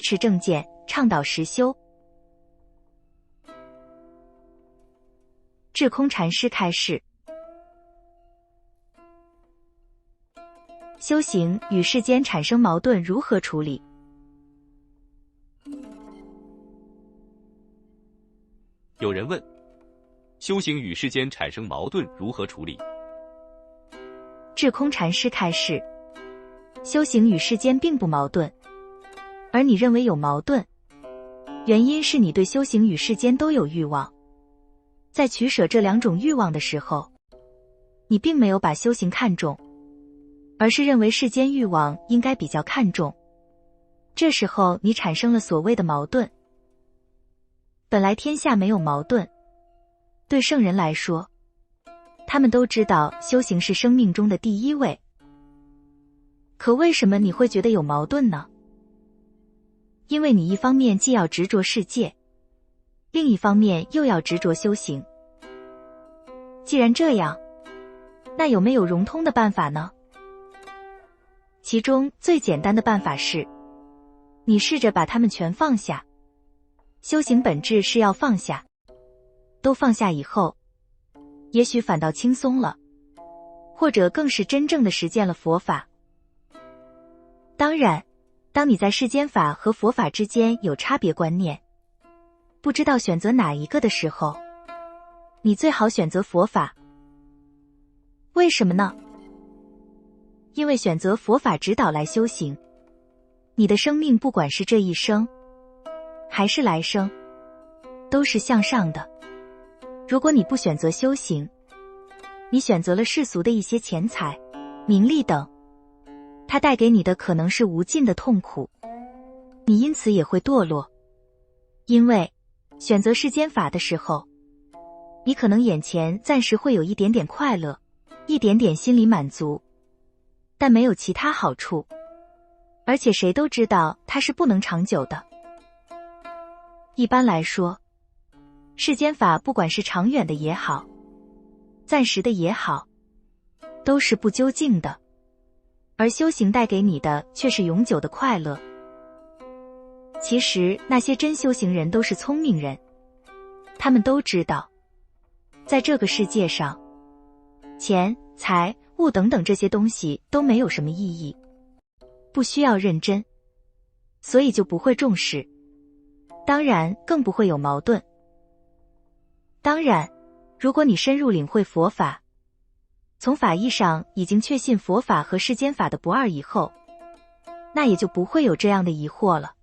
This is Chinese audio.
持正见，倡导实修。智空禅师开示：修行与世间产生矛盾如何处理？有人问，修行与世间产生矛盾如何处理？智空禅师开示：修行与世间并不矛盾，而你认为有矛盾，原因是你对修行与世间都有欲望。在取舍这两种欲望的时候，你并没有把修行看重，而是认为世间欲望应该比较看重。这时候你产生了所谓的矛盾。本来天下没有矛盾，对圣人来说，他们都知道修行是生命中的第一位。可为什么你会觉得有矛盾呢？因为你一方面既要执着世界，另一方面又要执着修行。既然这样，那有没有融通的办法呢？其中最简单的办法是，你试着把它们全放下。修行本质是要放下，都放下以后，也许反倒轻松了，或者更是真正的实践了佛法。当然，当你在世间法和佛法之间有差别观念，不知道选择哪一个的时候，你最好选择佛法。为什么呢？因为选择佛法指导来修行，你的生命不管是这一生还是来生，都是向上的。如果你不选择修行，你选择了世俗的一些钱财、名利等，它带给你的可能是无尽的痛苦，你因此也会堕落。因为选择世间法的时候，你可能眼前暂时会有一点点快乐，一点点心理满足，但没有其他好处，而且谁都知道它是不能长久的。一般来说，世间法不管是长远的也好，暂时的也好，都是不究竟的，而修行带给你的却是永久的快乐。其实那些真修行人都是聪明人，他们都知道，在这个世界上，钱、财物等等这些东西都没有什么意义，不需要认真，所以就不会重视，当然更不会有矛盾。当然，如果你深入领会佛法，从法义上已经确信佛法和世间法的不二以后，那也就不会有这样的疑惑了。